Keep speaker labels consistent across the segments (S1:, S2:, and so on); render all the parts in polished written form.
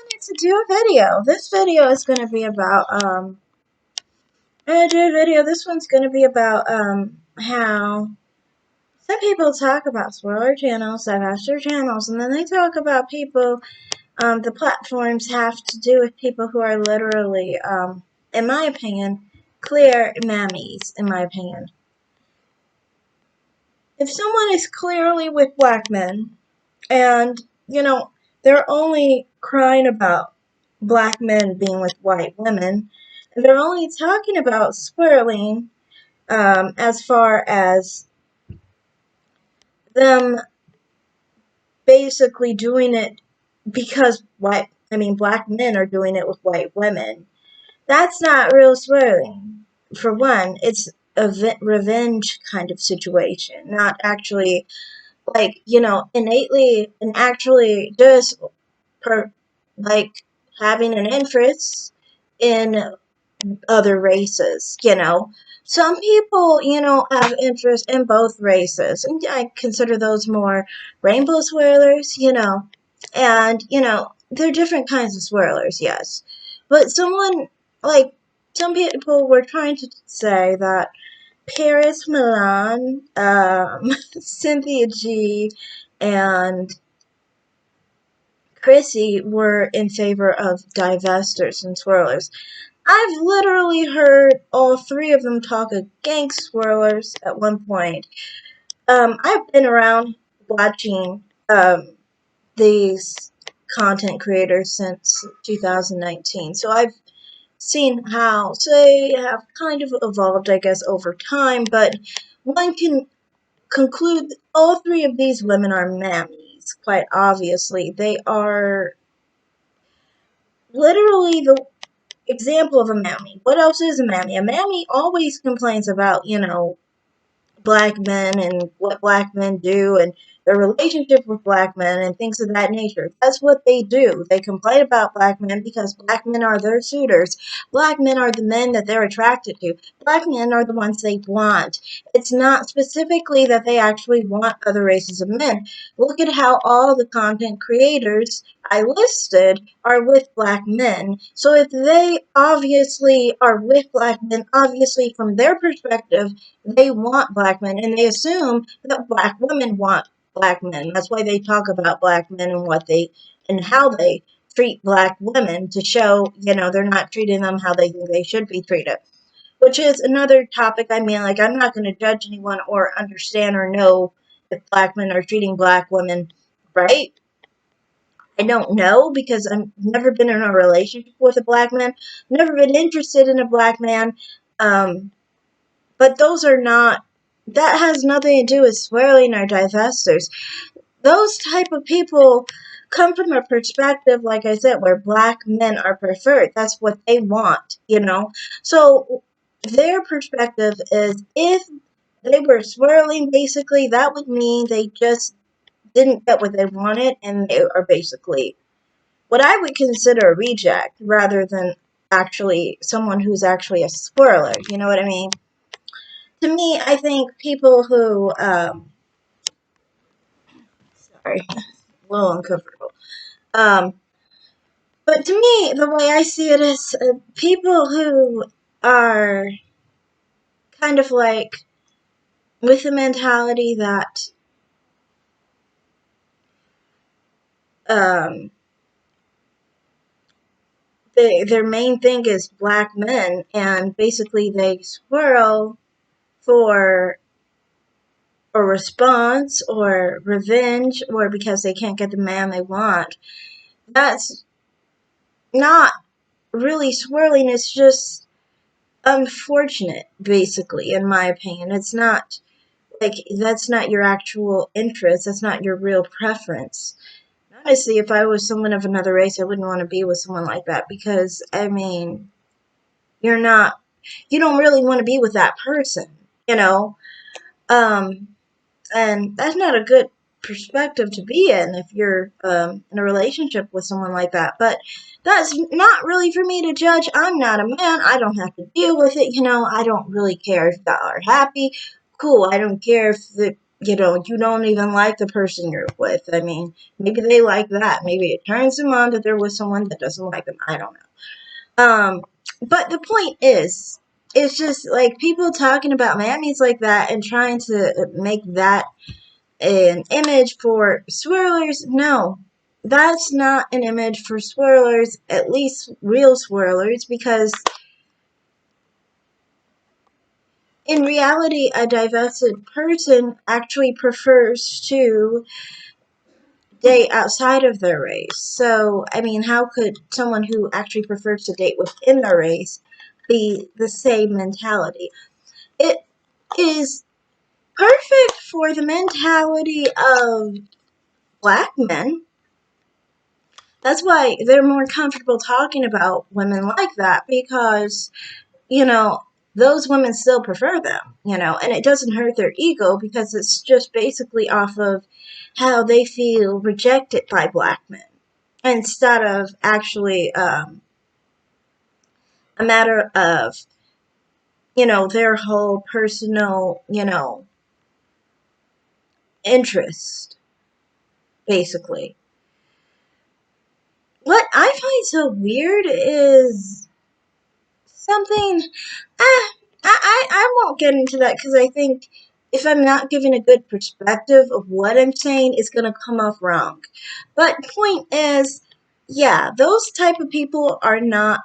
S1: wanted to do a video. This video is going to be about, this one's going to be about, how some people talk about swirler channels, divestor channels, and then they talk about people, the platforms have to do with people who are literally, in my opinion, clear mammies, in my opinion. If someone is clearly with black men, and, they're only crying about black men being with white women, and they're only talking about swirling, as far as them basically doing it because black men are doing it with white women. That's not real swirling. For one, it's a revenge kind of situation, not actually innately and actually just like having an interest in other races. Some people, have interest in both races, and I consider those more rainbow swirlers, and, they're different kinds of swirlers, yes. But some people were trying to say that Paris Milan, Cynthia G, and Chrissy were in favor of divestors and swirlers. I've literally heard all three of them talk against swirlers at one point. I've been around watching these content creators since 2019, so I've seen how they have kind of evolved, I guess, over time, but one can conclude all three of these women are mammies, quite obviously. They are literally the example of a mammy. What else is a mammy? A mammy always complains about, black men and what black men do and their relationship with black men and things of that nature. That's what they do. They complain about black men because black men are their suitors. Black men are the men that they're attracted to. Black men are the ones they want. It's not specifically that they actually want other races of men. Look at how all the content creators I listed are with black men. So if they obviously are with black men, obviously from their perspective, they want black men, and they assume that black women want black men. That's why they talk about black men and how they treat black women to show, they're not treating them how they think they should be treated. Which is another topic. I'm not going to judge anyone or understand or know if black men are treating black women right. I don't know because I've never been in a relationship with a black man, never been interested in a black man. But that has nothing to do with swirling or divestors. Those type of people come from a perspective, like I said, where black men are preferred. That's what they want, So their perspective is if they were swirling, basically, that would mean they just didn't get what they wanted, and they are basically what I would consider a reject rather than actually someone who's actually a swirler. You know what I mean? To me, I think people who, sorry, a little uncomfortable. Um, but to me, the way I see it is people who are kind of like with the mentality that um, their main thing is black men, and basically they swirl for a response or revenge or because they can't get the man they want. That's not really swirling. It's just unfortunate, basically, in my opinion. It's not that's not your actual interest. That's not your real preference. Honestly, if I was someone of another race, I wouldn't want to be with someone like that because, you're not, you don't really want to be with that person, you know? Um, and that's not a good perspective to be in if you're in a relationship with someone like that. But that's not really for me to judge. I'm not a man. I don't have to deal with it. I don't really care if y'all are happy. Cool. I don't care if you don't even like the person you're with. I mean, maybe they like that. Maybe it turns them on that they're with someone that doesn't like them. I don't know. But the point is, it's just like people talking about mammies like that and trying to make that an image for swirlers. No, that's not an image for swirlers, at least real swirlers, because in reality, a divested person actually prefers to date outside of their race. So, I mean, how could someone who actually prefers to date within their race be the same mentality? It is perfect for the mentality of black men. That's why they're more comfortable talking about women like that, because, you know, those women still prefer them, and it doesn't hurt their ego because it's just basically off of how they feel rejected by black men instead of actually a matter of, their whole personal, interest, basically. What I find so weird is something. I won't get into that because I think if I'm not giving a good perspective of what I'm saying, it's going to come off wrong. But point is, yeah, those type of people are not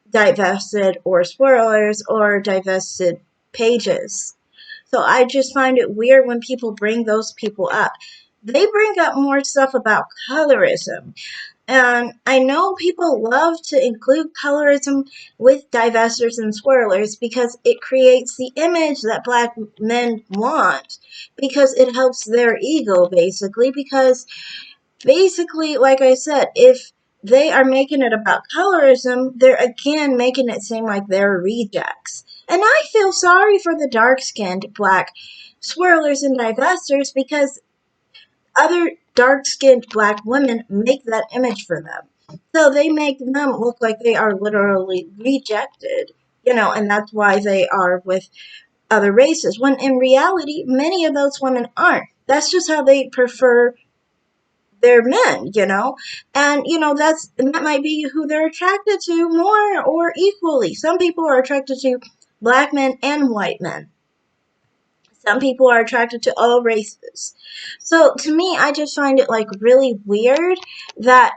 S1: divested or swirlers or divested pages. So I just find it weird when people bring those people up. They bring up more stuff about colorism. And I know people love to include colorism with divestors and swirlers because it creates the image that black men want, because it helps their ego, basically. Because, basically, like I said, if they are making it about colorism, they're again making it seem like they're rejects. And I feel sorry for the dark skinned black swirlers and divestors because other dark-skinned black women make that image for them. So they make them look like they are literally rejected, and that's why they are with other races. When in reality, many of those women aren't. That's just how they prefer their men, and that might be who they're attracted to more or equally. Some people are attracted to black men and white men. Some people are attracted to all races. So to me, I just find it like really weird that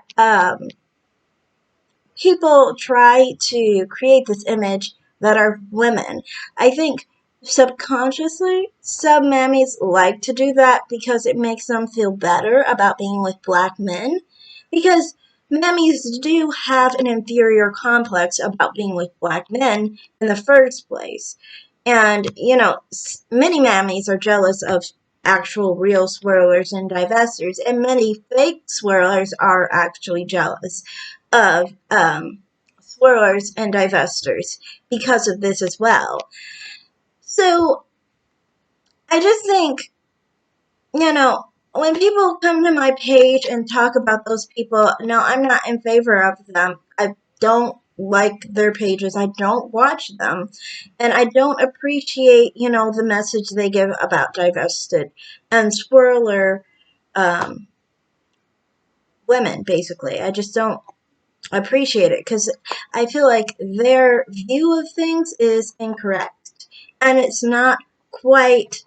S1: people try to create this image that are women. I think subconsciously, some mammies like to do that because it makes them feel better about being with black men. Because mammies do have an inferior complex about being with black men in the first place. And, many mammies are jealous of actual real swirlers and divestors, and many fake swirlers are actually jealous of swirlers and divestors because of this as well. So I just think, when people come to my page and talk about those people, no, I'm not in favor of them. I don't like their pages. I don't watch them. And I don't appreciate, the message they give about divested and swirler women, basically. I just don't appreciate it because I feel like their view of things is incorrect. And it's not quite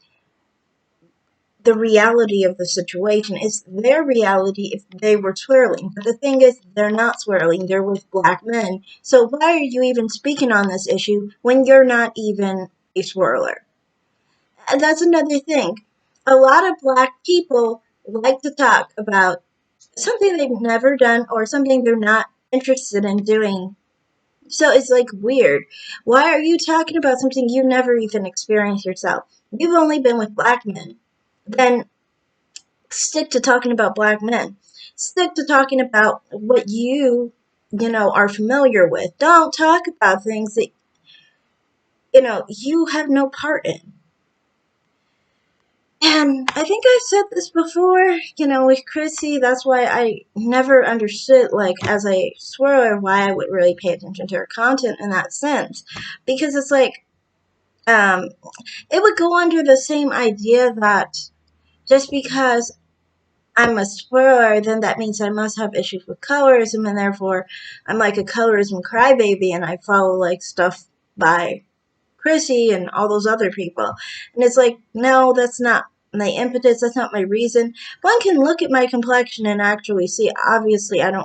S1: the reality of the situation. It's their reality if they were swirling. But the thing is, they're not swirling. They're with black men. So why are you even speaking on this issue when you're not even a swirler? And that's another thing. A lot of black people like to talk about something they've never done or something they're not interested in doing. So it's like weird. Why are you talking about something you never even experienced yourself? You've only been with black men. Then stick to talking about black men. Stick to talking about what are familiar with. Don't talk about things that, you have no part in. And I think I said this before, with Chrissy, that's why I never understood, like, as a swirler, why I would really pay attention to her content in that sense. Because it's like, Um, it would go under the same idea that just because I'm a swirler, then that means I must have issues with colorism, and therefore I'm like a colorism crybaby, and I follow like stuff by Chrissy and all those other people. And it's like, no, that's not my impetus. That's not my reason. One can look at my complexion and actually see. Obviously, I'm.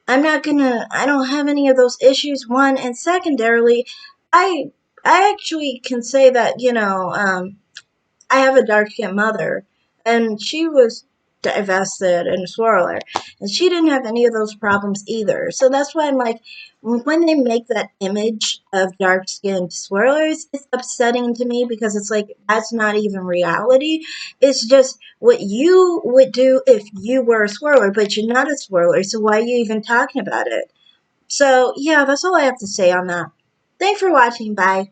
S1: I'm not gonna. I don't have any of those issues. One, and secondarily, I. I actually can say that I have a dark skinned mother, and she was divested and a swirler, and she didn't have any of those problems either. So that's why I'm like, when they make that image of dark skinned swirlers, it's upsetting to me because it's like, that's not even reality. It's just what you would do if you were a swirler, but you're not a swirler, so why are you even talking about it? So, yeah, that's all I have to say on that. Thanks for watching. Bye.